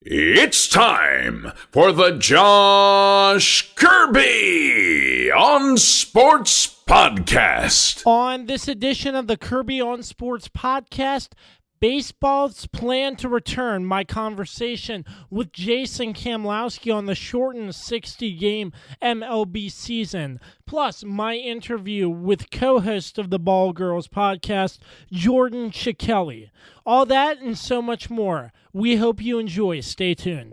It's time for the Josh Kirby on Sports Podcast. On this edition of the Kirby on Sports Podcast, baseball's plan to return. My conversation with Jason Kamlowski on the shortened 60-game MLB season. Plus, my interview with co-host of the Ball Girls podcast, Jordan Chikelli. All that and so much more. We hope you enjoy. Stay tuned.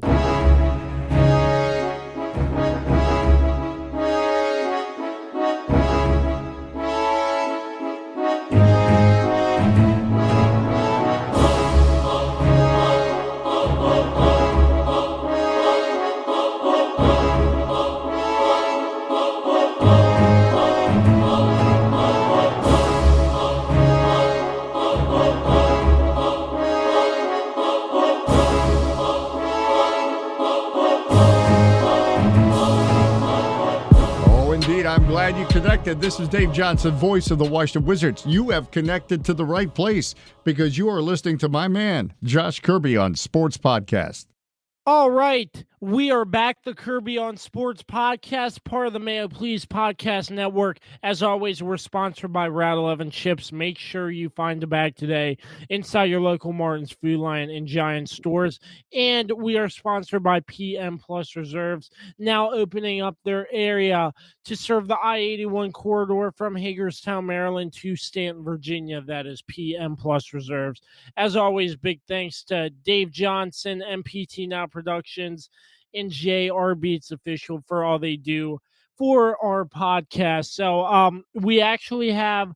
I'm glad you connected. This is Dave Johnson, voice of the Washington Wizards. You have connected to the right place because you are listening to my man, Josh Kirby, on Sports Podcast. All right, we are back, the Kirby on Sports Podcast, part of the Mayo Please Podcast Network. As always, we're sponsored by Route 11 Chips. Make sure you find a bag today inside your local Martin's Food Lion and Giant stores. And we are sponsored by PM Plus Reserves, now opening up their area to serve the I-81 corridor from Hagerstown, Maryland to Stanton, Virginia. That is PM Plus Reserves. As always, big thanks to Dave Johnson, MPT Now Productions, and JR Beats Official for all they do for our podcast. So we actually have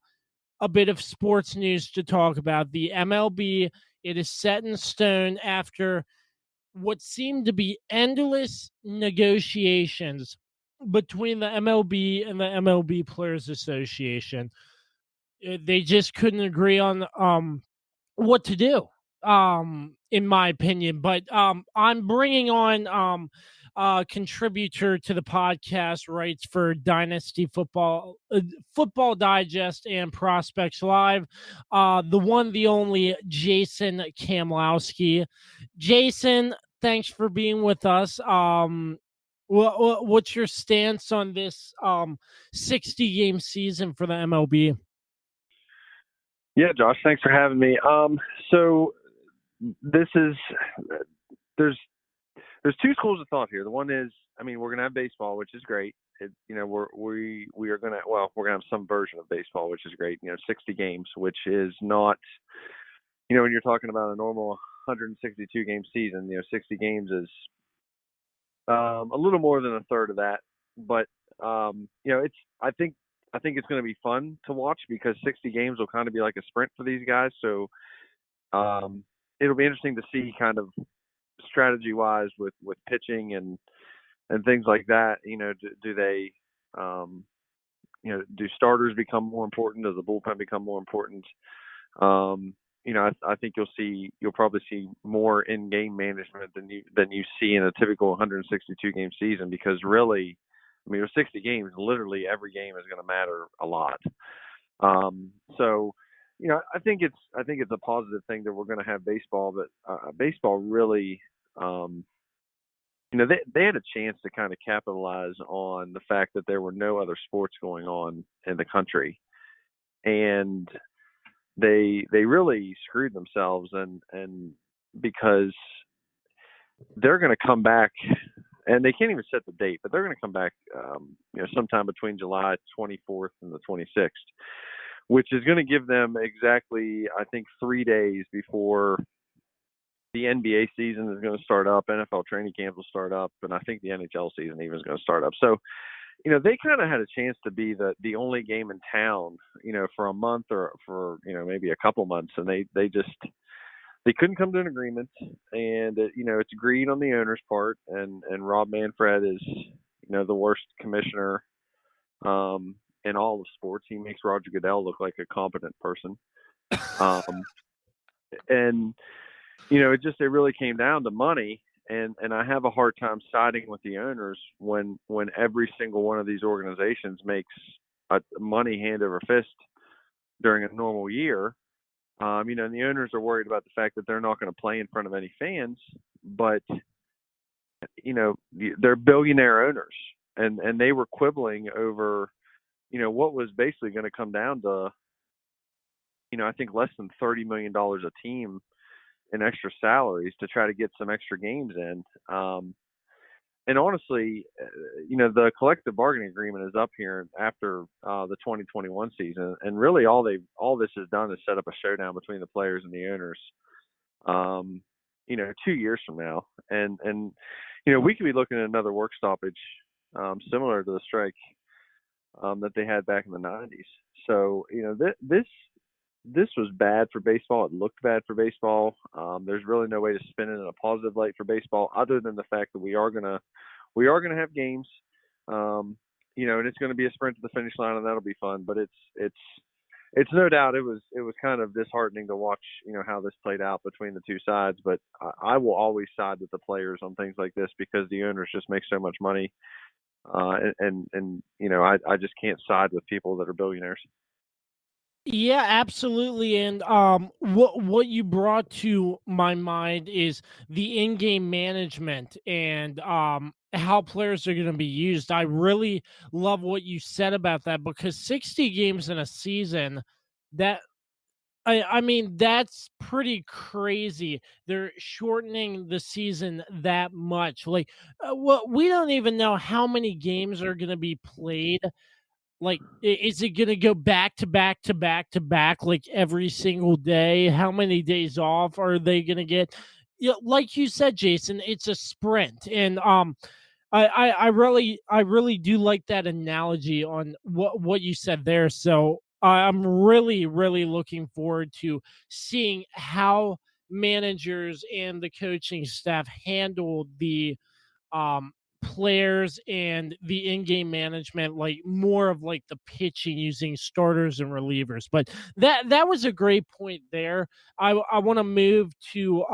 a bit of sports news to talk about. The MLB, it is set in stone after what seemed to be endless negotiations between the MLB and the MLB Players Association. They just couldn't agree on what to do, in my opinion. But I'm bringing on a contributor to the podcast, writes for Dynasty Football, Football Digest, and Prospects Live, the one, the only Jason Kamlowski. Jason, thanks for being with us. What's your stance on this 60-game season for the MLB? Yeah, Josh, thanks for having me. So this is there's two schools of thought here. The one is, I mean, we're gonna have baseball, which is great. We're gonna have some version of baseball, which is great. 60 games, which is not, when you're talking about a normal 162 game season, 60 games is a little more than a third of that. But I think it's going to be fun to watch because 60 games will kind of be like a sprint for these guys. So it'll be interesting to see kind of strategy-wise with pitching and things like that. Do they, do starters become more important? Does the bullpen become more important? I think you'll probably see more in-game management than you see in a typical 162 game season, because really, there's 60 games. Literally every game is going to matter a lot. So, I think it's a positive thing that we're going to have baseball. But baseball really, they had a chance to kind of capitalize on the fact that there were no other sports going on in the country, and they really screwed themselves. And because they're going to come back. And they can't even set the date, but they're going to come back, sometime between July 24th and the 26th, which is going to give them exactly, I think, 3 days before the NBA season is going to start up. NFL training camp will start up, and I think the NHL season even is going to start up. So, they kind of had a chance to be the only game in town, for a month or for, maybe a couple months, and they couldn't come to an agreement, and it's greed on the owner's part, and Rob Manfred is the worst commissioner in all of sports. He makes Roger Goodell look like a competent person, and it really came down to money, and I have a hard time siding with the owners when every single one of these organizations makes money hand over fist during a normal year. And the owners are worried about the fact that they're not going to play in front of any fans, but they're billionaire owners, and they were quibbling over what was basically going to come down to I think less than $30 million a team in extra salaries to try to get some extra games in. And honestly, the collective bargaining agreement is up here after the 2021 season, and really all this has done is set up a showdown between the players and the owners. 2 years from now, and we could be looking at another work stoppage similar to the strike that they had back in the 90s. So this was bad for baseball. It looked bad for baseball. There's really no way to spin it in a positive light for baseball, other than the fact that we are gonna have games. And it's going to be a sprint to the finish line, and that'll be fun. But it's no doubt it was kind of disheartening to watch how this played out between the two sides. But I will always side with the players on things like this because the owners just make so much money, and I just can't side with people that are billionaires. Yeah, absolutely. And what you brought to my mind is the in-game management and how players are going to be used. I really love what you said about that, because 60 games in a season, that I mean, that's pretty crazy. They're shortening the season that much. Like, we don't even know how many games are going to be played. Like, is it going to go back to back to back to back, like every single day? How many days off are they going to get? Like you said, Jason, it's a sprint. And I really do like that analogy on what you said there. So I'm really, really looking forward to seeing how managers and the coaching staff handle the players and the in-game management, like more of like the pitching using starters and relievers. But that was a great point there. I want to move to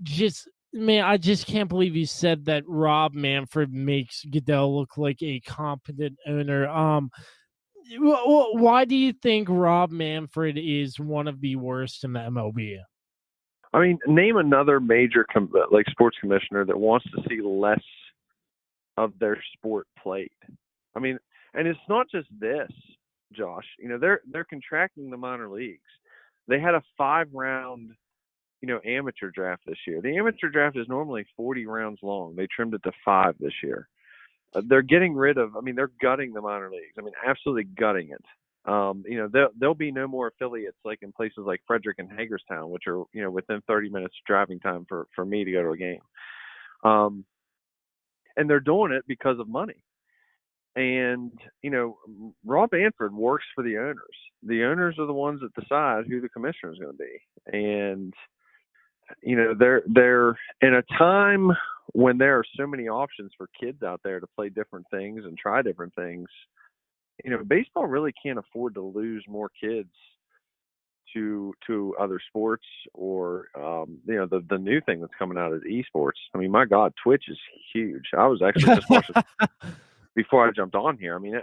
just, man, I just can't believe you said that Rob Manfred makes Goodell look like a competent owner. Why do you think Rob Manfred is one of the worst in the MLB? I mean, name another major sports commissioner that wants to see less of their sport played. I mean, and it's not just this, Josh. They're contracting the minor leagues. They had a 5-round, amateur draft this year. The amateur draft is normally 40 rounds long. They trimmed it to 5 this year. They're getting rid of. I mean, they're gutting the minor leagues. I mean, absolutely gutting it. There'll be no more affiliates like in places like Frederick and Hagerstown, which are within 30 minutes driving time for me to go to a game. And they're doing it because of money. And Rob Manfred works for the owners. The owners are the ones that decide who the commissioner is going to be. And they're in a time when there are so many options for kids out there to play different things and try different things. Baseball really can't afford to lose more kids to other sports, or the new thing that's coming out is esports. I mean, my God, Twitch is huge. I was actually just watching before I jumped on here. I mean,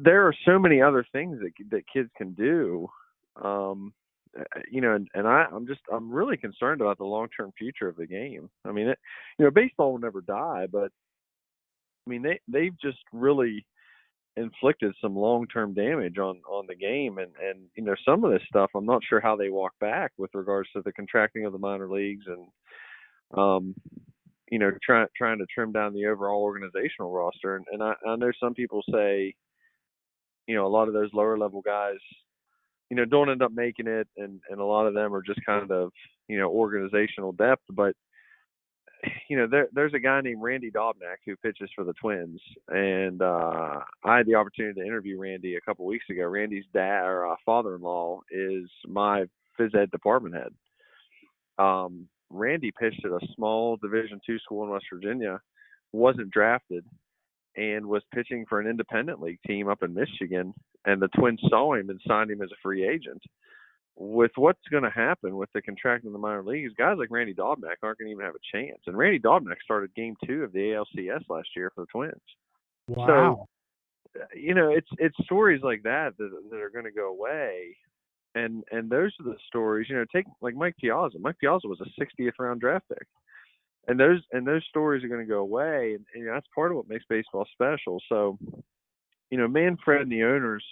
there are so many other things that kids can do. I'm really concerned about the long-term future of the game. I mean, baseball will never die, but I mean, they've just really inflicted some long-term damage on the game, and some of this stuff I'm not sure how they walk back with regards to the contracting of the minor leagues and trying to trim down the overall organizational roster. And I know some people say a lot of those lower level guys don't end up making it, and a lot of them are just kind of organizational depth. But there's a guy named Randy Dobnak who pitches for the Twins, and I had the opportunity to interview Randy a couple weeks ago. Randy's dad or father-in-law is my phys ed department head. Randy pitched at a small Division II school in West Virginia, wasn't drafted, and was pitching for an independent league team up in Michigan, and the Twins saw him and signed him as a free agent. With what's going to happen with the contract in the minor leagues, guys like Randy Dobnak aren't going to even have a chance. And Randy Dobnak started Game 2 of the ALCS last year for the Twins. Wow. So, it's stories like that are going to go away. And those are the stories, take like Mike Piazza. Mike Piazza was a 60th round draft pick. And those stories are going to go away, and that's part of what makes baseball special. So, Manfred and the owners,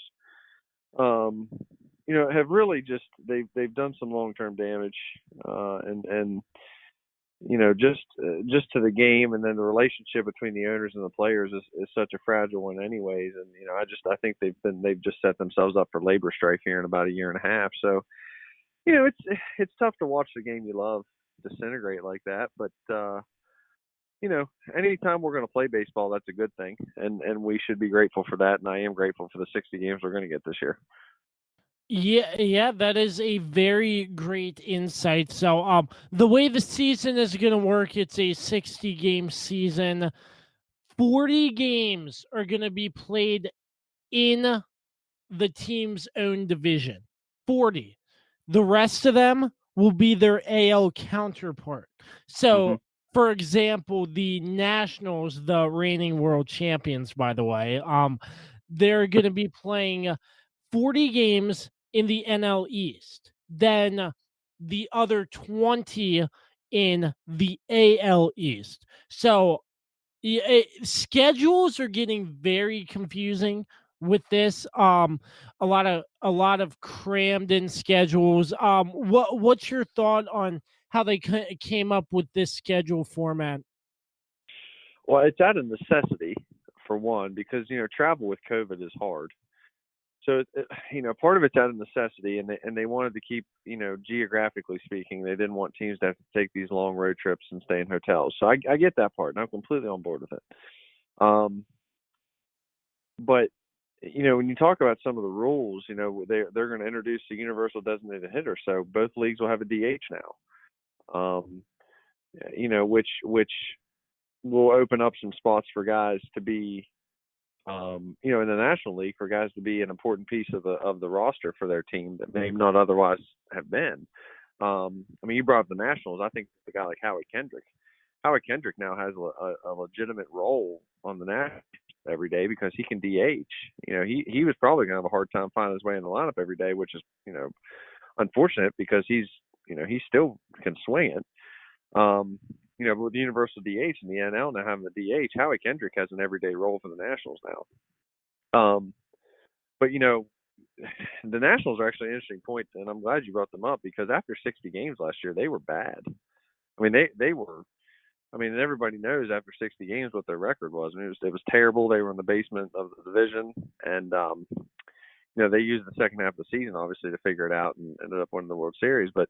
have really just they've done some long-term damage, and just to the game, and then the relationship between the owners and the players is such a fragile one, anyways. And I think they've just set themselves up for labor strife here in about a year and a half. So, it's tough to watch the game you love disintegrate like that, but anytime we're going to play baseball, that's a good thing, and we should be grateful for that. And I am grateful for the 60 games we're going to get this year. Yeah, that is a very great insight. So, the way the season is going to work, it's a 60-game season. 40 games are going to be played in the team's own division. 40. The rest of them will be their AL counterpart. So, for example, the Nationals, the reigning world champions, by the way, they're going to be playing 40 games in the NL East, then the other 20 in the AL East. So schedules are getting very confusing with this. A lot of crammed in schedules. What's your thought on how they came up with this schedule format? Well, it's out of necessity, for one, because travel with COVID is hard. So, part of it's out of necessity, and they wanted to keep, geographically speaking, they didn't want teams to have to take these long road trips and stay in hotels. So I get that part, and I'm completely on board with it. But, when you talk about some of the rules, they're going to introduce a universal designated hitter. So both leagues will have a DH now, which will open up some spots for guys to be, in the National League, for guys to be an important piece of the roster for their team that may not otherwise have been. You brought up the Nationals. I think a guy like Howie Kendrick now has a legitimate role on the Nationals every day because he can DH. He was probably going to have a hard time finding his way in the lineup every day, which is, unfortunate because he still can swing it. But with the universal DH and the NL now having the DH, Howie Kendrick has an everyday role for the Nationals now. But the Nationals are actually an interesting point, and I'm glad you brought them up because after 60 games last year, they were bad. They were. Everybody knows after 60 games what their record was. It was terrible. They were in the basement of the division, and they used the second half of the season obviously to figure it out and ended up winning the World Series. But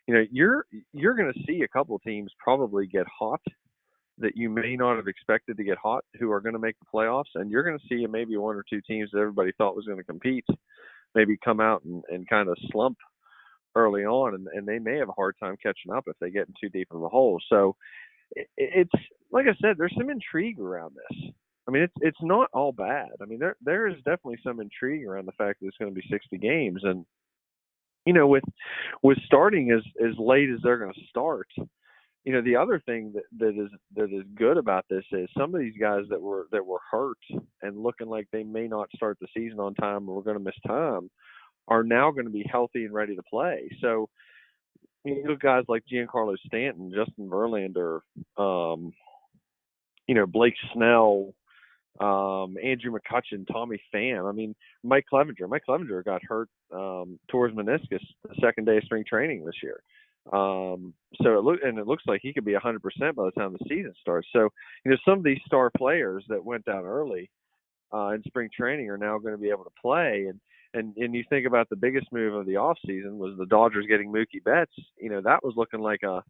you're going to see a couple of teams probably get hot that you may not have expected to get hot, who are going to make the playoffs, and you're going to see maybe one or two teams that everybody thought was going to compete maybe come out and kind of slump early on, and they may have a hard time catching up if they get in too deep of a hole. So it's like I said, there's some intrigue around this. It's not all bad. There is definitely some intrigue around the fact that it's going to be 60 games, and with starting as late as they're going to start, the other thing that is good about this is some of these guys that were hurt and looking like they may not start the season on time or we're going to miss time are now going to be healthy and ready to play. So guys like Giancarlo Stanton, Justin Verlander, Blake Snell, Andrew McCutchen, Tommy Pham. Mike Clevenger got hurt, tore his meniscus the second day of spring training this year. So it looks like he could be 100% by the time the season starts. So, some of these star players that went down early in spring training are now going to be able to play. And you think about the biggest move of the offseason was the Dodgers getting Mookie Betts. That was looking like a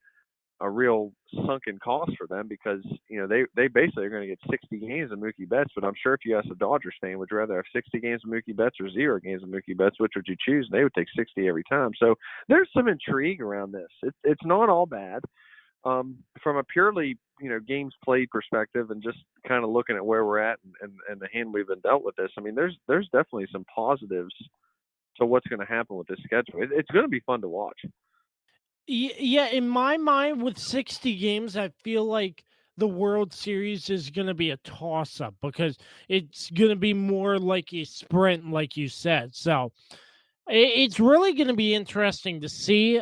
real sunken cost for them because, they basically are going to get 60 games of Mookie Betts. But I'm sure if you ask a Dodgers fan, would you rather have 60 games of Mookie Betts or 0 games of Mookie Betts? Which would you choose? And they would take 60 every time. So there's some intrigue around this. It's not all bad. From a purely, games played perspective and just kind of looking at where we're at and the hand we've been dealt with this, there's definitely some positives to what's going to happen with this schedule. It's going to be fun to watch. Yeah, in my mind, with 60 games, I feel like the World Series is going to be a toss-up because it's going to be more like a sprint, like you said. So, It's really going to be interesting to see.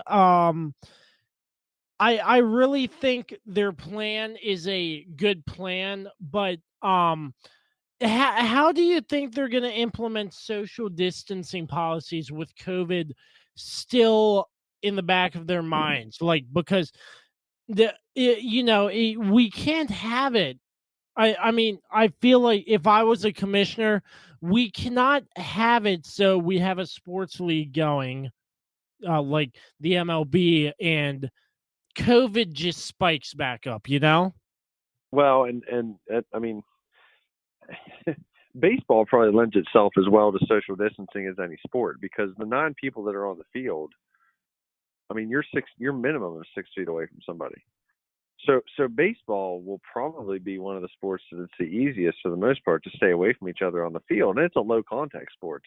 I really think their plan is a good plan, but how do you think they're going to implement social distancing policies with COVID still in the back of their minds? Like, because we can't have it. I mean, I feel like if I was a commissioner, we cannot have it. So we have a sports league going, like the MLB, and COVID just spikes back up. Well, and I mean, baseball probably lends itself as well to social distancing as any sport because the 9 people that are on the field, I mean, your minimum is 6 feet away from somebody. So baseball will probably be one of the sports that's the easiest for the most part to stay away from each other on the field, and it's a low contact sport.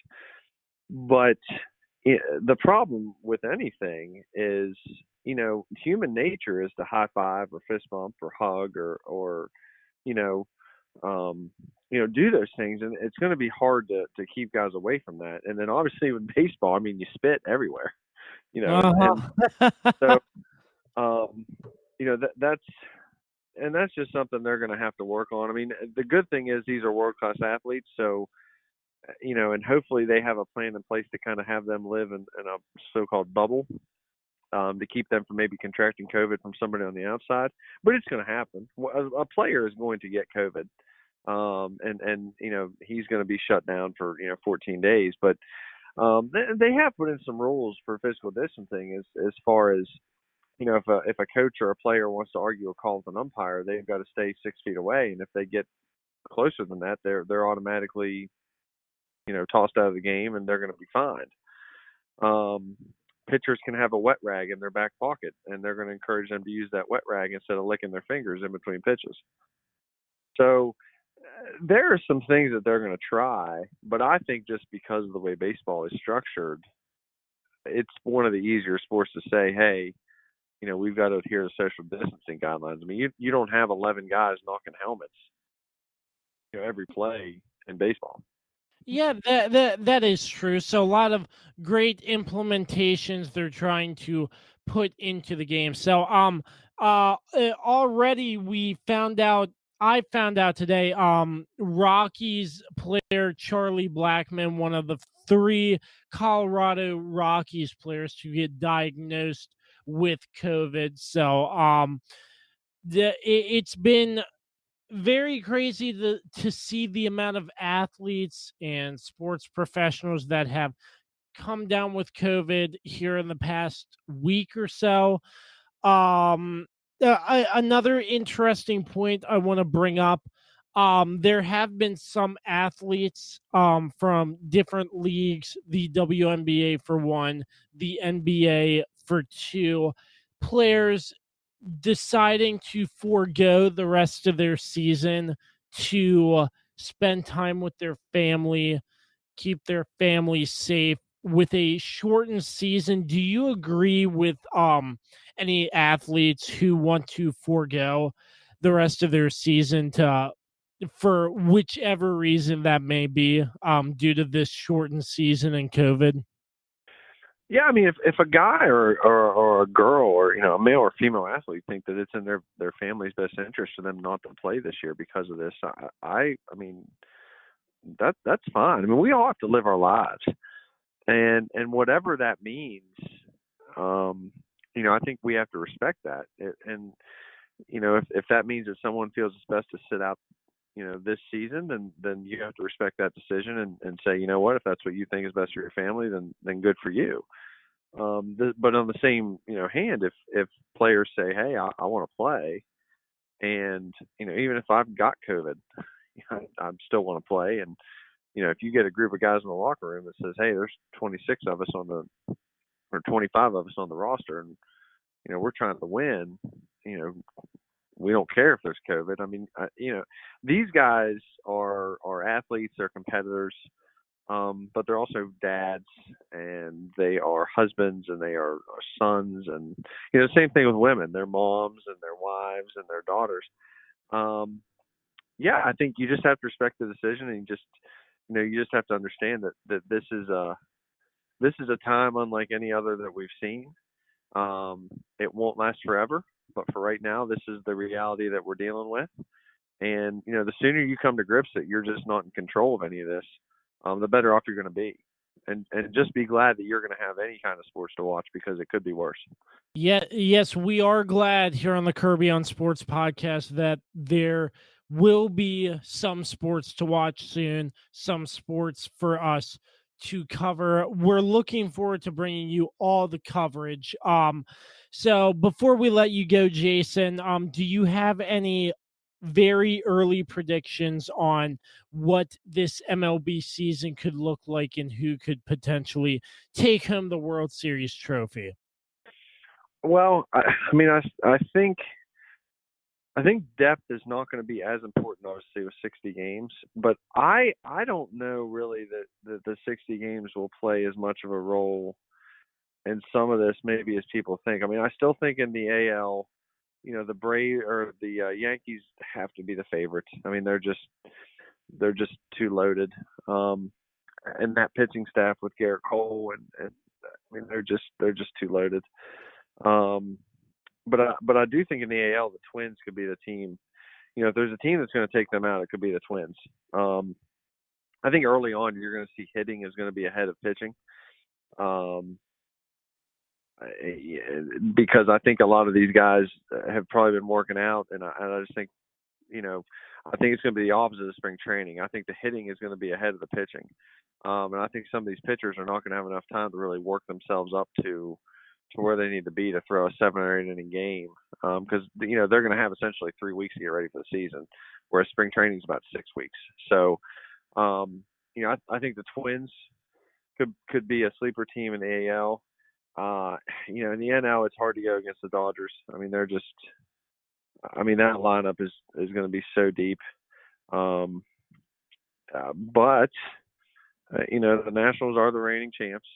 But the problem with anything is, human nature is to high five or fist bump or hug or you know, do those things, and it's going to be hard to keep guys away from that. And then obviously with baseball, I mean, you spit everywhere, and Uh-huh. so that's just something they're going to have to work on. I mean, the good thing is these are world class athletes, so and hopefully they have a plan in place to kind of have them live in a so-called bubble, to keep them from maybe contracting COVID from somebody on the outside. But it's going to happen. A player is going to get COVID, and he's going to be shut down for 14 days. But they have put in some rules for physical distancing as far as if a coach or a player wants to argue a call with an umpire, they've got to stay 6 feet away, and if they get closer than that, they're automatically tossed out of the game, and they're going to be fined. Pitchers can have a wet rag in their back pocket, and they're going to encourage them to use that wet rag instead of licking their fingers in between pitches. So there are some things that they're going to try, but I think just because of the way baseball is structured, it's one of the easier sports to say, hey, we've got to adhere to social distancing guidelines. I mean, you don't have 11 guys knocking helmets, every play in baseball. Yeah, that is true. So a lot of great implementations they're trying to put into the game. So already I found out today Rockies player Charlie Blackmon, one of the 3 Colorado Rockies players to get diagnosed with COVID. So it's been very crazy to see the amount of athletes and sports professionals that have come down with COVID here in the past week or so. Another interesting point I want to bring up. There have been some athletes from different leagues, the WNBA for one, the NBA for two, players deciding to forego the rest of their season to spend time with their family, keep their family safe with a shortened season. Do you agree with any athletes who want to forego the rest of their season to for whichever reason that may be, due to this shortened season and COVID? Yeah, I mean, if a guy or a girl or a male or female athlete think that it's in their family's best interest for them not to play this year because of this, I mean that's fine. I mean, we all have to live our lives, and whatever that means, I think we have to respect that. And if that means that someone feels it's best to sit out, this season, then you have to respect that decision and say, what, if that's what you think is best for your family, then good for you. But on the same hand, if players say, hey, I want to play, and even if I've got COVID, I still want to play. And if you get a group of guys in the locker room that says, hey, there's 26 of us or 25 of us on the roster, and we're trying to win, we don't care if there's COVID. I mean, these guys are athletes, they're competitors, but they're also dads, and they are husbands, and they are sons, and the same thing with women. They're moms, and their wives, and their daughters. Yeah, I think you just have to respect the decision, and you just have to understand that this is this is a time unlike any other that we've seen. It won't last forever, but for right now, this is the reality that we're dealing with. And the sooner you come to grips that you're just not in control of any of this, the better off you're going to be. And just be glad that you're going to have any kind of sports to watch, because it could be worse. Yeah, yes, we are glad here on the Kirby on Sports podcast that there will be some sports to watch soon, some sports for us to cover. We're looking forward to bringing you all the coverage. So before we let you go, Jason, do you have any very early predictions on what this MLB season could look like and who could potentially take home the World Series trophy? Well, I mean, I think depth is not going to be as important, obviously, with 60 games. But I don't know really that the 60 games will play as much of a role in some of this maybe as people think. I mean, I still think in the AL, the Braves or the Yankees have to be the favorites. I mean, they're just too loaded. And that pitching staff with Garrett Cole and I mean, they're just too loaded. But I do think in the AL, the Twins could be the team. If there's a team that's going to take them out, it could be the Twins. I think early on you're going to see hitting is going to be ahead of pitching, because I think a lot of these guys have probably been working out, and I just think, I think it's going to be the opposite of spring training. I think the hitting is going to be ahead of the pitching, and I think some of these pitchers are not going to have enough time to really work themselves up to where they need to be to throw a 7 or 8 inning game, because they're going to have essentially 3 weeks to get ready for the season, whereas spring training is about 6 weeks. So, I think the Twins could be a sleeper team in the AL. In the NL, it's hard to go against the Dodgers. I mean, that lineup is going to be so deep. But the Nationals are the reigning champs,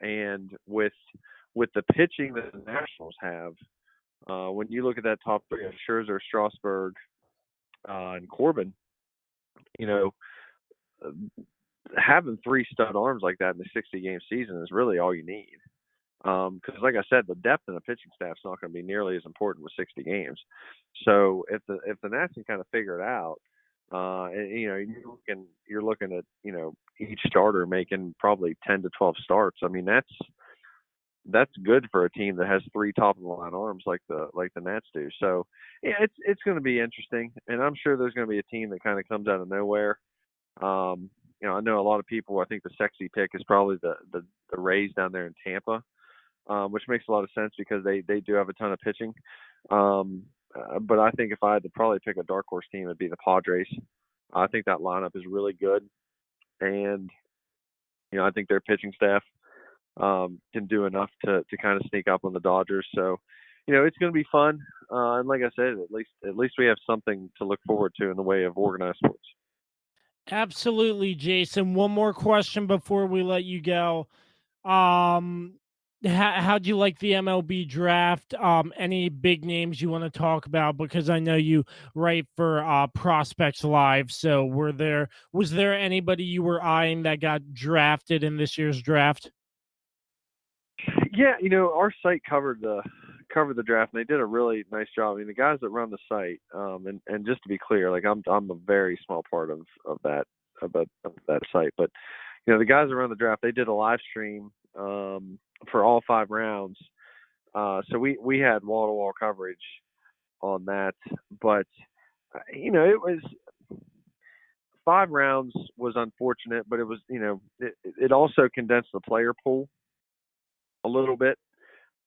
and with the pitching that the Nationals have, when you look at that top three of Scherzer, Strasburg, and Corbin, having 3 stud arms like that in the 60-game season is really all you need. Because, like I said, the depth in the pitching staff is not going to be nearly as important with 60 games. So if the Nats can kind of figure it out, and you're looking at each starter making probably 10 to 12 starts. I mean, that's good for a team that has 3 top of the line arms like the Nats do. So yeah, it's going to be interesting, and I'm sure there's going to be a team that kind of comes out of nowhere. I know a lot of people. I think the sexy pick is probably the Rays down there in Tampa, which makes a lot of sense because they do have a ton of pitching. But I think if I had to probably pick a dark horse team, it'd be the Padres. I think that lineup is really good, and I think their pitching staff can do enough to kind of sneak up on the Dodgers. So, it's going to be fun. And like I said, at least we have something to look forward to in the way of organized sports. Absolutely, Jason. One more question before we let you go. How'd you like the MLB draft? Any big names you want to talk about? Because I know you write for Prospects Live. So was there anybody you were eyeing that got drafted in this year's draft? Yeah, our site covered the draft, and they did a really nice job. I mean, the guys that run the site, and just to be clear, like I'm a very small part of that site, but the guys that run the draft, they did a live stream for all 5 rounds. So we had wall-to-wall coverage on that, but it was 5 rounds was unfortunate, but it was it also condensed the player pool a little bit.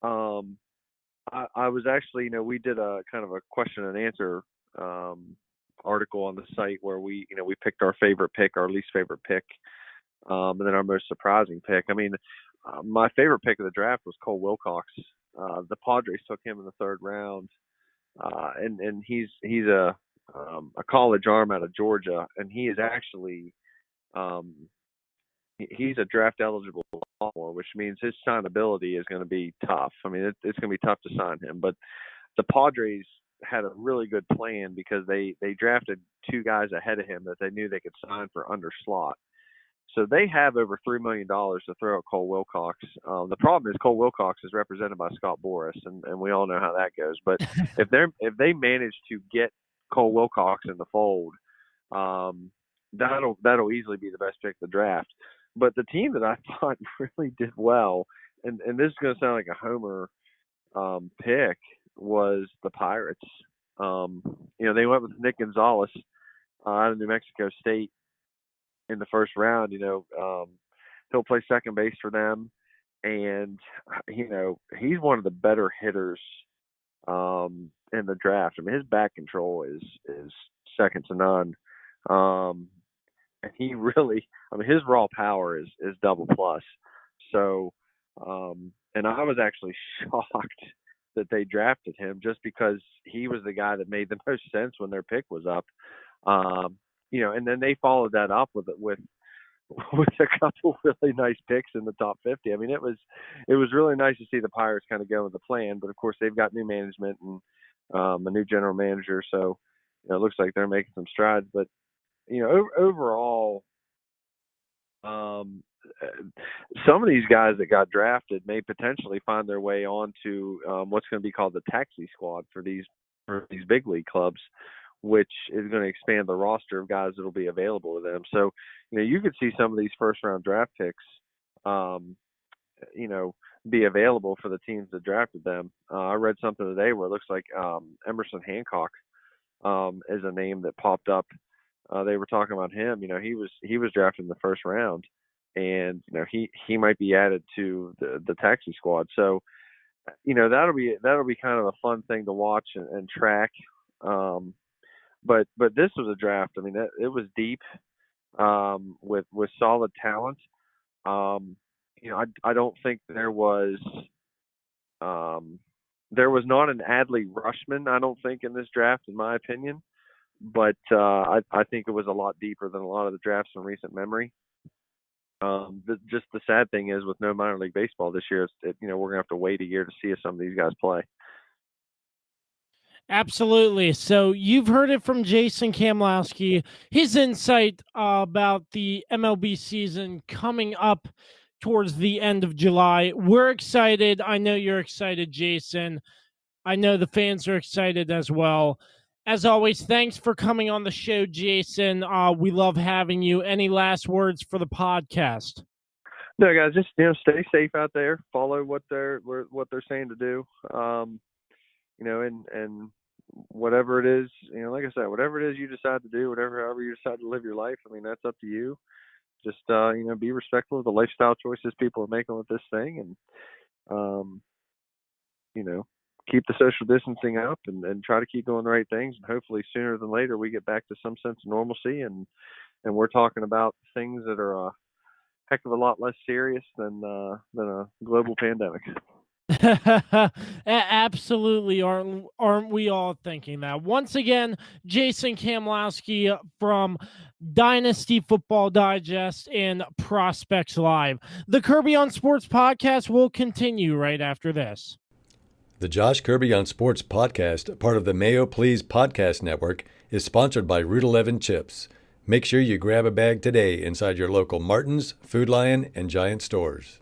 I was actually, we did a kind of a question and answer article on the site where we picked our favorite pick, our least favorite pick, and then our most surprising pick. I mean, my favorite pick of the draft was Cole Wilcox. The Padres took him in the 3rd round, and he's a college arm out of Georgia, and he is actually he's a draft eligible sophomore, which means his signability is going to be tough. I mean, it's going to be tough to sign him. But the Padres had a really good plan because they drafted 2 guys ahead of him that they knew they could sign for under slot. So they have over $3 million to throw at Cole Wilcox. The problem is Cole Wilcox is represented by Scott Boras, and we all know how that goes. But if they manage to get Cole Wilcox in the fold, that'll easily be the best pick of the draft. But the team that I thought really did well, and this is going to sound like a homer pick, was the Pirates. They went with Nick Gonzalez out of New Mexico State in the first round. He'll play second base for them, and he's one of the better hitters in the draft. I mean, his bat control is second to none. And he really, his raw power is double plus. So, and I was actually shocked that they drafted him just because he was the guy that made the most sense when their pick was up. And then they followed that up with a couple really nice picks in the top 50. I mean, it was really nice to see the Pirates kind of go with the plan, but of course they've got new management and a new general manager. So, it looks like they're making some strides, but overall, some of these guys that got drafted may potentially find their way onto what's going to be called the taxi squad for these big league clubs, which is going to expand the roster of guys that will be available to them. So, you could see some of these first round draft picks, be available for the teams that drafted them. I read something today where it looks like Emerson Hancock is a name that popped up. They were talking about him. He was drafted in the first round, and he might be added to the taxi squad. So, that'll be kind of a fun thing to watch and track. But this was a draft. I mean, it was deep with solid talent. I don't think there was not an Adley Rushman, I don't think, in this draft, in my opinion. But I think it was a lot deeper than a lot of the drafts in recent memory. Just the sad thing is, with no minor league baseball this year, we're going to have to wait a year to see if some of these guys play. Absolutely. So you've heard it from Jason Kamlowski, his insight about the MLB season coming up towards the end of July. We're excited. I know you're excited, Jason. I know the fans are excited as well. As always, thanks for coming on the show, Jason. We love having you. Any last words for the podcast? No, guys, just stay safe out there. Follow what they're saying to do. And whatever it is, like I said, whatever it is you decide to do, however you decide to live your life, I mean, that's up to you. Just be respectful of the lifestyle choices people are making with this thing, and keep the social distancing up and try to keep doing the right things. And hopefully sooner than later we get back to some sense of normalcy, and we're talking about things that are a heck of a lot less serious than a global pandemic. Absolutely. Aren't we all thinking that? Once again, Jason Kamlowski from Dynasty Football Digest and Prospects Live. The Kirby on Sports podcast will continue right after this. The Josh Kirby on Sports podcast, part of the Mayo Please podcast network, is sponsored by Route 11 Chips. Make sure you grab a bag today inside your local Martin's, Food Lion, and Giant stores.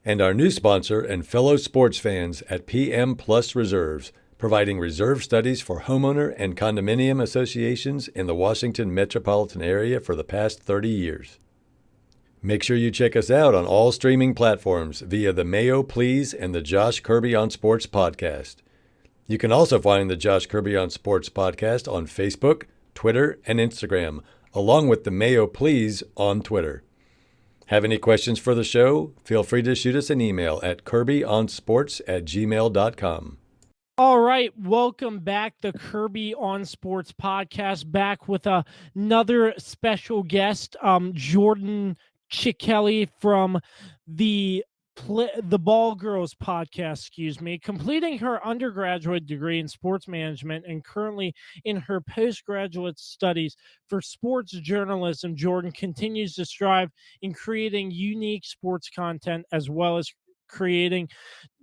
And our new sponsor and fellow sports fans at PM Plus Reserves, providing reserve studies for homeowner and condominium associations in the Washington metropolitan area for the past 30 years. Make sure you check us out on all streaming platforms via the Mayo Please and the Josh Kirby on Sports podcast. You can also find the Josh Kirby on Sports podcast on Facebook, Twitter, and Instagram, along with the Mayo Please on Twitter. Have any questions for the show? Feel free to shoot us an email at kirbyonsports@gmail.com. All right, welcome back, the Kirby on Sports podcast, back with another special guest, Jordan Chickelli from the Ball Girls podcast, completing her undergraduate degree in sports management and currently in her postgraduate studies for sports journalism. Jordan continues to strive in creating unique sports content as well as creating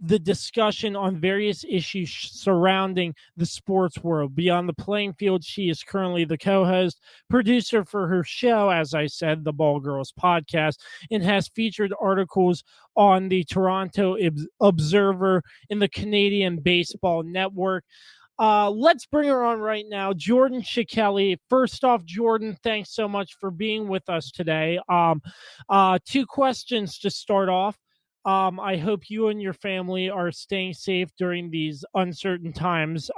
the discussion on various issues surrounding the sports world. Beyond the Playing Field, she is currently the co-host, producer for her show, as I said, the Ball Girls podcast, and has featured articles on the Toronto Observer and the Canadian Baseball Network. Let's bring her on right now, Jordan Shkelly. First off, Jordan, thanks so much for being with us today. Two questions to start off. I hope you and your family are staying safe during these uncertain times.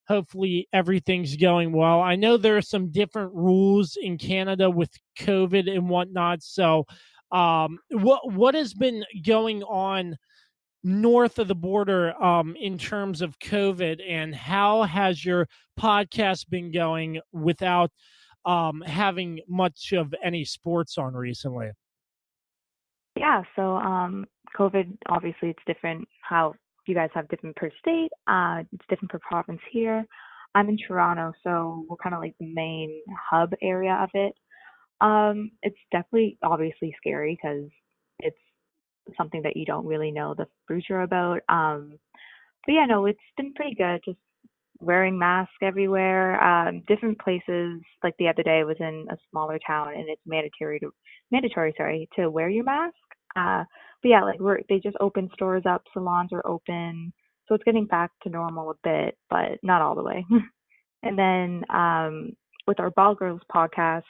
Hopefully everything's going well. I know there are some different rules in Canada with COVID and whatnot. So, what has been going on north of the border in terms of COVID, and how has your podcast been going without having much of any sports on recently? Yeah, so COVID, obviously, it's different how you guys have different per state. It's different per province here. I'm in Toronto, so we're kind of like the main hub area of it. It's definitely obviously scary because it's something that you don't really know the future about. But yeah, no, it's been pretty good. Just wearing masks everywhere. Different places. Like the other day, I was in a smaller town, and it's mandatory, to wear your mask. But yeah, like they just opened stores up, salons are open, so it's getting back to normal a bit, but not all the way. And then with our Ball Girls podcast,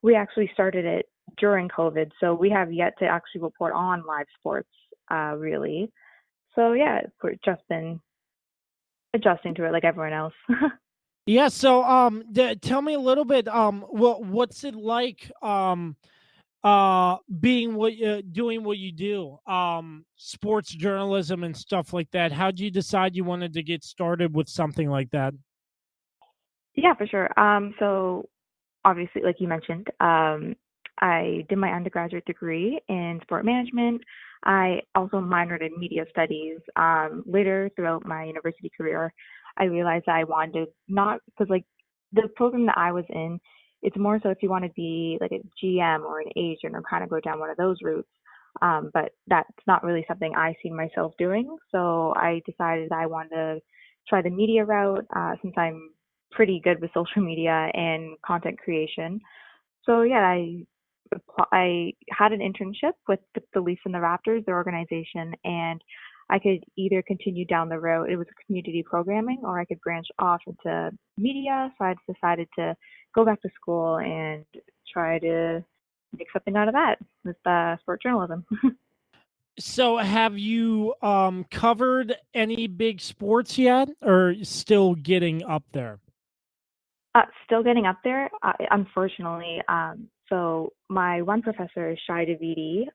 we actually started it during COVID, so we have yet to actually report on live sports, really. So yeah, we've just been adjusting to it like everyone else. Yeah. So, tell me a little bit. What's it like? Being doing what you do, sports journalism and stuff like that. How'd you decide you wanted to get started with something like that? Yeah, for sure. So obviously, like you mentioned, I did my undergraduate degree in sport management. I also minored in media studies. Later throughout my university career, I realized that I wanted to not, because like the program that I was in, it's more so if you want to be like a GM or an agent or kind of go down one of those routes. But that's not really something I see myself doing. So I decided I wanted to try the media route, since I'm pretty good with social media and content creation. So yeah, I had an internship with the Leafs and the Raptors, their organization, and I could either continue down the road. It was community programming, or I could branch off into media. So I decided to go back to school and try to make something out of that with sport journalism. So, have you covered any big sports yet, or still getting up there? Still getting up there, unfortunately. So my one professor is Shai Davidi.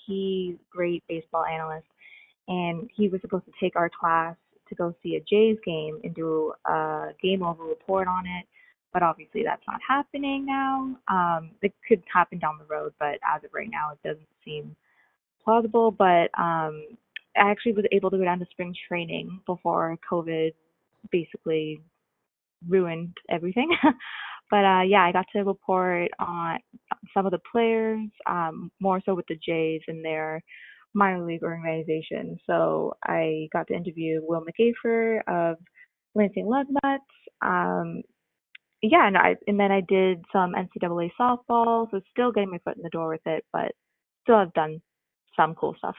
He's a great baseball analyst, and he was supposed to take our class to go see a Jays game and do a game over report on it. But obviously that's not happening now. It could happen down the road, but as of right now, it doesn't seem plausible. But I actually was able to go down to spring training before COVID basically ruined everything. But yeah, I got to report on some of the players, more so with the Jays and their minor league organization. So I got to interview Will McGafer of Lansing Lugnuts. Yeah, and then I did some NCAA softball, so still getting my foot in the door with it, but still have done some cool stuff.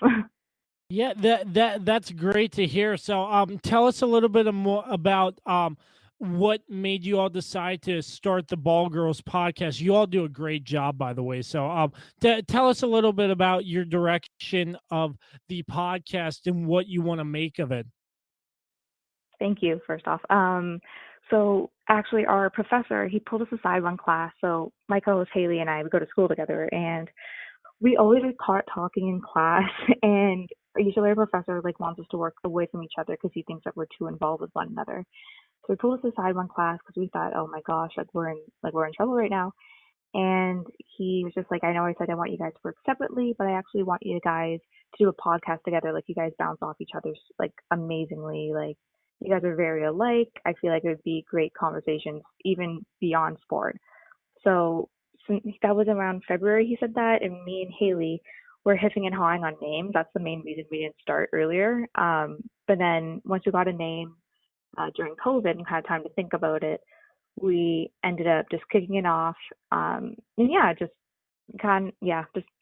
Yeah, that's great to hear. So, tell us a little bit more about what made you all decide to start the Ball Girls podcast. You all do a great job, by the way. So, tell us a little bit about your direction of the podcast and what you want to make of it. Thank you, first off. So actually, our professor, he pulled us aside one class. So my co-host Haley and I, we go to school together, and we always get caught talking in class. And usually our professor like wants us to work away from each other because he thinks that we're too involved with one another. So he pulled us aside one class because we thought, oh my gosh, we're in trouble right now. And he was just like, I know I said I want you guys to work separately, but I actually want you guys to do a podcast together. Like you guys bounce off each other's like amazingly. Like you guys are very alike. I feel like it would be great conversations even beyond sport. So since that was around February, he said that, and me and Haley, were hissing and hawing on names. That's the main reason we didn't start earlier. But then once we got a name during COVID and had time to think about it, we ended up just kicking it off. And yeah, just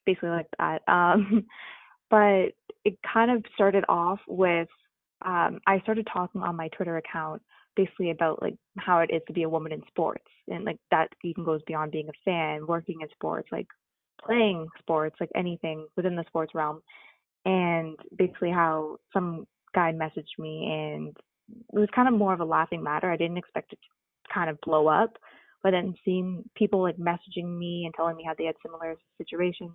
basically like that. But it kind of started off with I started talking on my Twitter account basically about like how it is to be a woman in sports, and like that even goes beyond being a fan, working in sports, like playing sports, like anything within the sports realm. And basically how some guy messaged me, and it was kind of more of a laughing matter. I didn't expect it to kind of blow up, but then seeing people like messaging me and telling me how they had similar situations,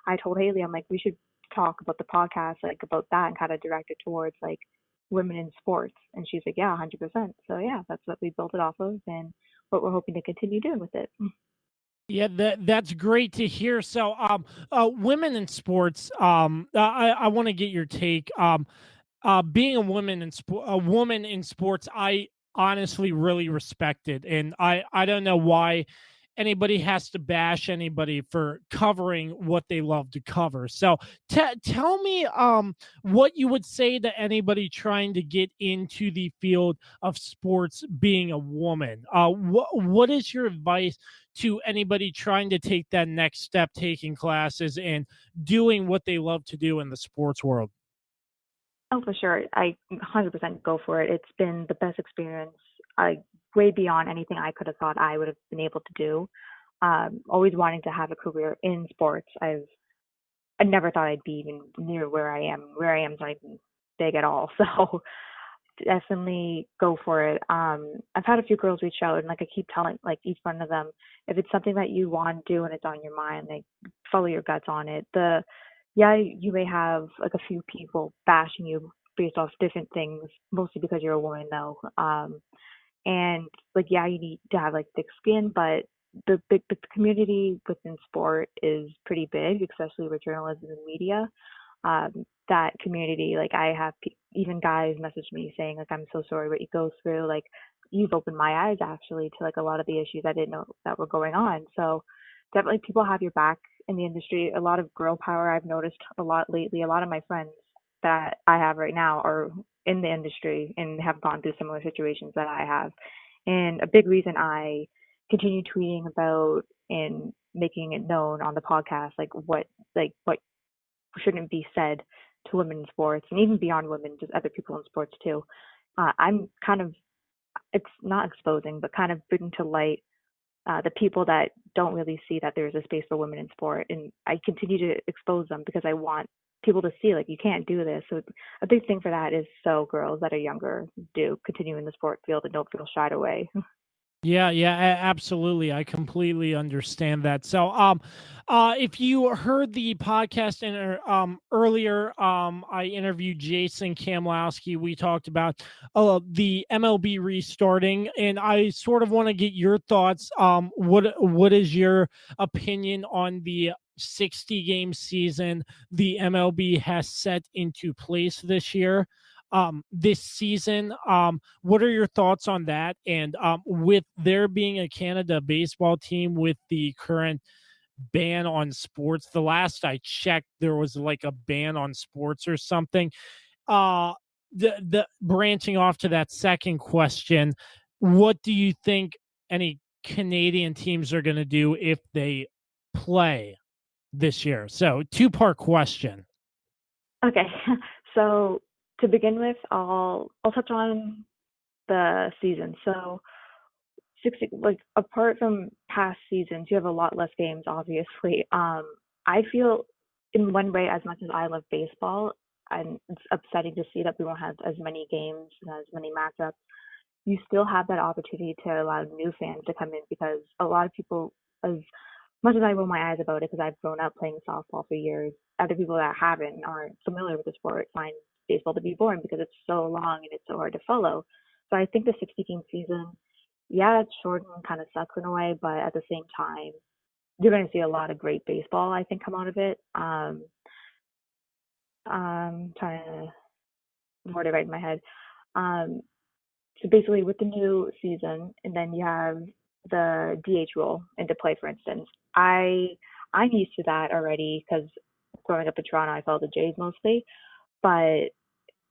I told Haley, I'm like, we should talk about the podcast, like about that, and kind of direct it towards like women in sports. And she's like, yeah, 100%. So yeah, that's what we built it off of, and what we're hoping to continue doing with it. Yeah, that's great to hear. So, women in sports, I want to get your take. Being a woman in sports, I honestly really respect it, and I don't know why anybody has to bash anybody for covering what they love to cover. So tell me what you would say to anybody trying to get into the field of sports being a woman. What is your advice to anybody trying to take that next step, taking classes and doing what they love to do in the sports world? Oh, for sure. I 100% go for it. It's been the best experience. Way beyond anything I could have thought I would have been able to do. Always wanting to have a career in sports. I never thought I'd be even near where I am. Where I am is not even big at all. So definitely go for it. I've had a few girls reach out, and like I keep telling like each one of them, if it's something that you want to do and it's on your mind, like follow your guts on it. Yeah, you may have like a few people bashing you based off different things, mostly because you're a woman though. And like yeah, you need to have like thick skin, but the community within sport is pretty big, especially with journalism and media. That community, like I have even guys message me saying like, I'm so sorry what you go through. Like you've opened my eyes actually to like a lot of the issues I didn't know that were going on. So definitely people have your back in the industry. A lot of girl power I've noticed a lot lately. A lot of my friends that I have right now are in the industry and have gone through similar situations that I have. And a big reason I continue tweeting about and making it known on the podcast, like what shouldn't be said to women in sports, and even beyond women, just other people in sports too. I'm kind of, it's not exposing, but kind of bringing to light the people that don't really see that there's a space for women in sport. And I continue to expose them because I want people to see like you can't do this. So a big thing for that is so girls that are younger do continue in the sport field and don't feel shied away. Yeah, yeah, absolutely. I completely understand that. So, if you heard the podcast earlier, I interviewed Jason Kamlowski. We talked about the MLB restarting, and I sort of want to get your thoughts. What is your opinion on the 60-game season the MLB has set into place this year? This season. What are your thoughts on that? And with there being a Canada baseball team with the current ban on sports, the last I checked, there was like a ban on sports or something. Uh, the branching off to that second question, what do you think any Canadian teams are going to do if they play this year? So, two-part question. Okay, so to begin with, I'll touch on the season. So 60, like apart from past seasons, you have a lot less games, obviously. I feel in one way, as much as I love baseball, and it's upsetting to see that we won't have as many games and as many matchups. You still have that opportunity to allow new fans to come in, because a lot of people, as much as I roll my eyes about it because I've grown up playing softball for years, other people that haven't, aren't familiar with the sport, find baseball to be boring because it's so long and it's so hard to follow. So I think the 60-game season, yeah, it's short and kind of sucks in a way, but at the same time, you're going to see a lot of great baseball, I think, come out of it. I'm trying to word it right in my head. Um, so basically, with the new season, and then you have the DH rule into play, for instance. I'm used to that already because growing up in Toronto, I follow the Jays mostly. But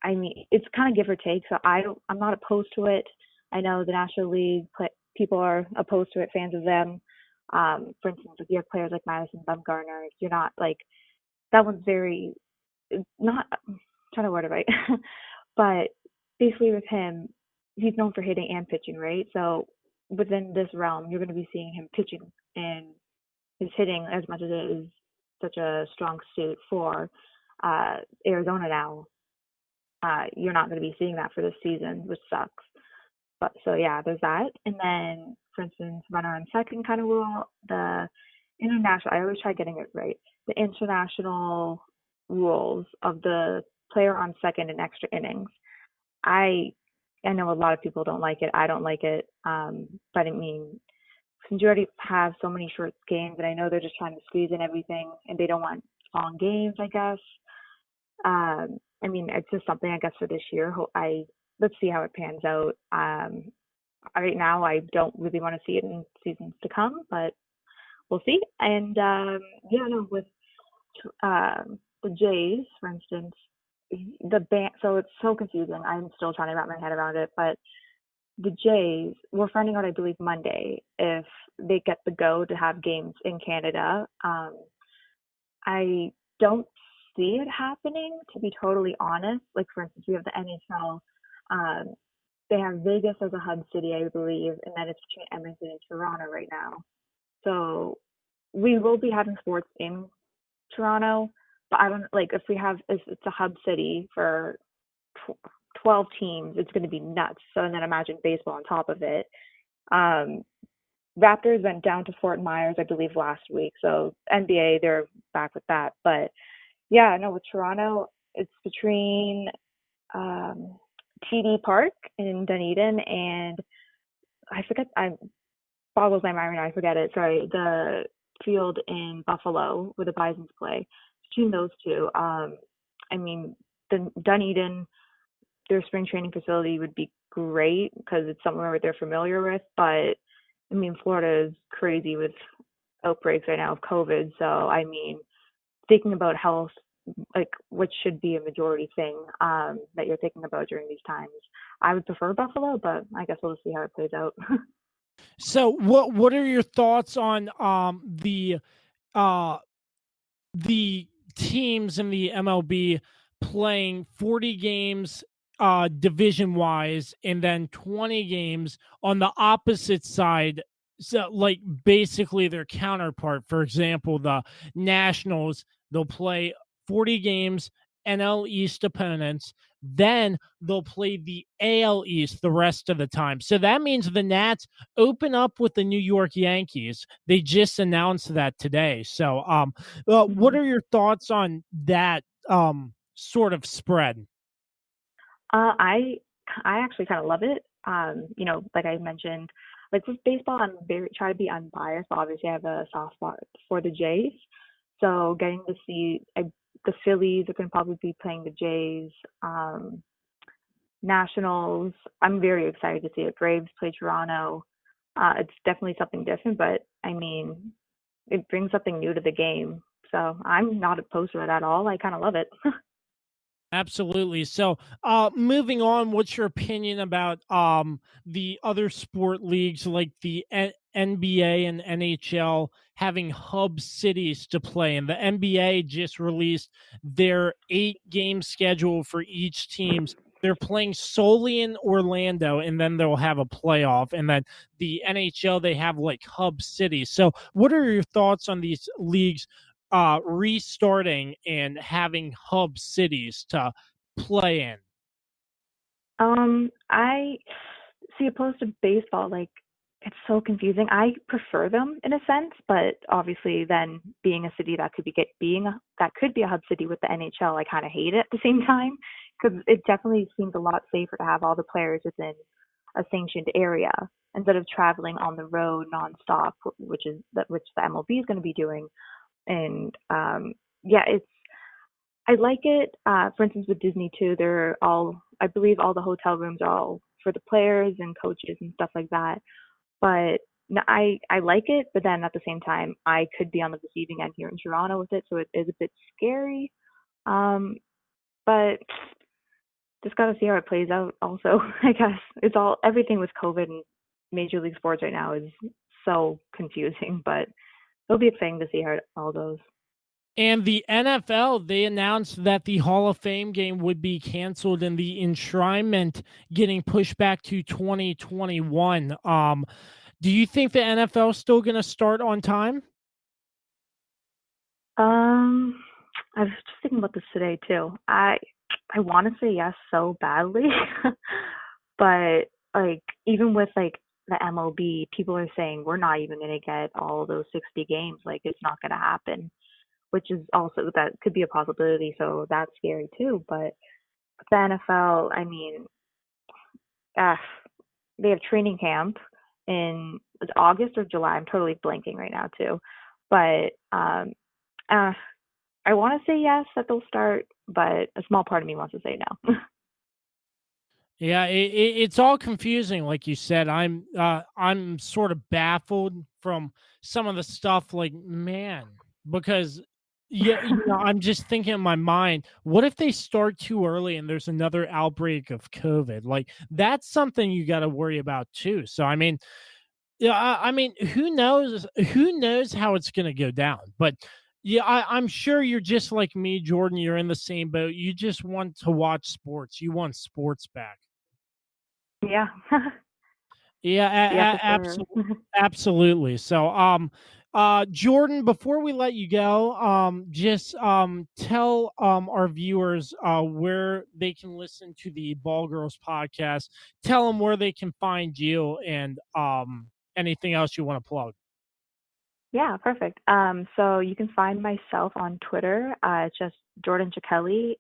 I mean, it's kind of give or take. So I'm not opposed to it. I know the National League people are opposed to it, fans of them. For instance, if you have players like Madison Bumgarner, you're not like that one's very not I'm trying to word it right, but basically with him, he's known for hitting and pitching, right? So within this realm, you're going to be seeing him pitching and his hitting as much as it is such a strong suit for Arizona now. You're not going to be seeing that for this season, which sucks. But so yeah, there's that. And then, for instance, runner on second kind of rule, the international. I always try getting it right. The international rules of the player on second in extra innings. I know a lot of people don't like it. I don't like it. But I mean, since you already have so many short games, and I know they're just trying to squeeze in everything, and they don't want long games, I guess. I mean, it's just something I guess for this year. Let's see how it pans out. Right now, I don't really want to see it in seasons to come, but we'll see. And yeah, no, with the Jays, for instance, the band. So it's so confusing. I'm still trying to wrap my head around it, but the Jays, we're finding out, I believe, Monday if they get the go to have games in Canada. I don't see it happening, to be totally honest. Like, for instance, we have the NHL. They have Vegas as a hub city, I believe, and then it's between Edmonton and Toronto right now. So we will be having sports in Toronto, but I don't like if it's a hub city for 12 teams, it's going to be nuts. So and then imagine baseball on top of it. Raptors went down to Fort Myers, I believe, last week. So NBA, they're back with that. But yeah, no, with Toronto, it's between TD Park in Dunedin and I boggles my mind when I forget it. Sorry, the field in Buffalo where the Bisons play. Between those two, I mean, the Dunedin, their spring training facility would be great because it's somewhere they're familiar with. But I mean, Florida is crazy with outbreaks right now of COVID. So I mean, thinking about health, like which should be a majority thing that you're thinking about during these times. I would prefer Buffalo, but I guess we'll see how it plays out. So what are your thoughts on uh the teams in the MLB playing 40 games division wise and then 20 games on the opposite side, so like basically their counterpart? For example, the Nationals, they'll play 40 games NL East opponents, then they'll play the AL East the rest of the time. So that means the Nats open up with the New York Yankees. They just announced that today. So what are your thoughts on that sort of spread? I actually kind of love it. Like I mentioned, like with baseball, I'm very try to be unbiased. Obviously, I have a soft spot for the Jays, so getting to see the Phillies are going to probably be playing the Jays. Nationals, I'm very excited to see it. Braves play Toronto. It's definitely something different, but I mean, it brings something new to the game. So I'm not opposed to it at all. I kind of love it. Absolutely. So, moving on, what's your opinion about the other sport leagues like the NBA and NHL having hub cities to play? And the NBA just released their 8-game schedule for each teams. They're playing solely in Orlando, and then they'll have a playoff. And then the NHL, they have like hub cities. So, what are your thoughts on these leagues restarting and having hub cities to play in? I see opposed to baseball, like it's so confusing. I prefer them in a sense, but obviously then being a city that could that could be a hub city with the NHL, I kind of hate it at the same time because it definitely seems a lot safer to have all the players within a sanctioned area instead of traveling on the road nonstop, which the MLB is going to be doing. And yeah, I like it. For instance, with Disney too, I believe all the hotel rooms are all for the players and coaches and stuff like that. But no, I like it, but then at the same time, I could be on the receiving end here in Toronto with it, so it is a bit scary. But just got to see how it plays out. Also, I guess everything with COVID and Major League Sports right now is so confusing, but it'll be exciting to see how it all goes. And the NFL, they announced that the Hall of Fame game would be canceled and the enshrinement getting pushed back to 2021. Do you think the NFL is still going to start on time? I was just thinking about this today too. I want to say yes so badly, but like even with like the MLB, people are saying we're not even going to get all those 60 games. Like it's not going to happen, which is also that could be a possibility. So that's scary too. But the NFL, I mean, they have training camp in August or July. I'm totally blanking right now too. But I want to say yes that they'll start, but a small part of me wants to say no. Yeah, it's all confusing, like you said. I'm sort of baffled from some of the stuff, like man, because I'm just thinking in my mind, what if they start too early and there's another outbreak of COVID? Like that's something you got to worry about too. So I mean, I mean, who knows? Who knows how it's going to go down? But yeah, I'm sure you're just like me, Jordan. You're in the same boat. You just want to watch sports. You want sports back. Yeah. Yeah, Yeah, for sure. absolutely. So, Jordan, before we let you go, just tell our viewers where they can listen to the Ball Girls podcast. Tell them where they can find you and anything else you want to plug. Yeah, perfect. So you can find myself on Twitter. It's just Jordan Cichelli.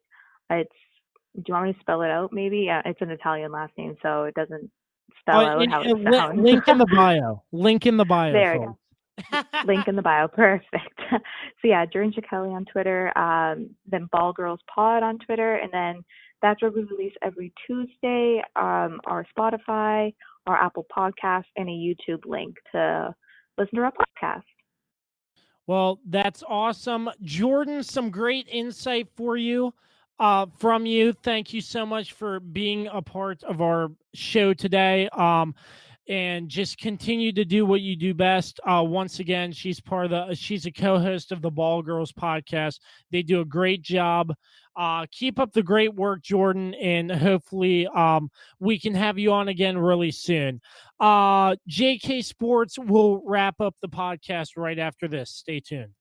Do you want me to spell it out maybe? Yeah, it's an Italian last name, so it doesn't spell out how it sounds. Link in the bio. Link in the bio. There we go. Link in the bio. Perfect. So yeah, Jordan Cichelli on Twitter, then Ball Girls Pod on Twitter, and then that's where we release every Tuesday, our Spotify, our Apple Podcast, and a YouTube link to listen to our podcast. Well, that's awesome. Jordan, some great insight for you. From you. Thank you so much for being a part of our show today. And just continue to do what you do best. Once again, she's a co-host of the Ball Girls podcast. They do a great job. Keep up the great work, Jordan, and hopefully we can have you on again really soon. JK Sports will wrap up the podcast right after this. Stay tuned.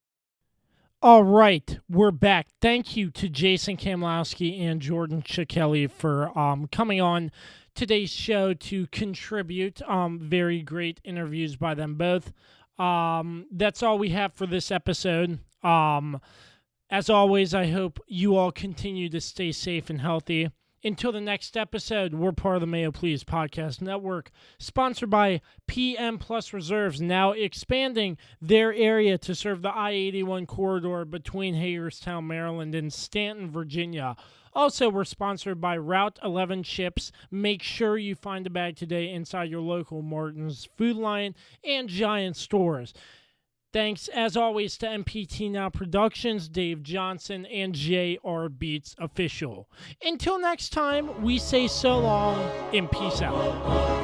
All right, we're back. Thank you to Jason Kamlowski and Jordan Cichelli for coming on today's show to contribute. Very great interviews by them both. That's all we have for this episode. As always, I hope you all continue to stay safe and healthy. Until the next episode, we're part of the Mayo Please Podcast Network, sponsored by PM Plus Reserves, now expanding their area to serve the I-81 corridor between Hagerstown, Maryland, and Stanton, Virginia. Also, we're sponsored by Route 11 Chips. Make sure you find a bag today inside your local Martin's, Food Lion, and Giant stores. Thanks, as always, to MPT Now Productions, Dave Johnson, and JR Beats Official. Until next time, we say so long and peace out.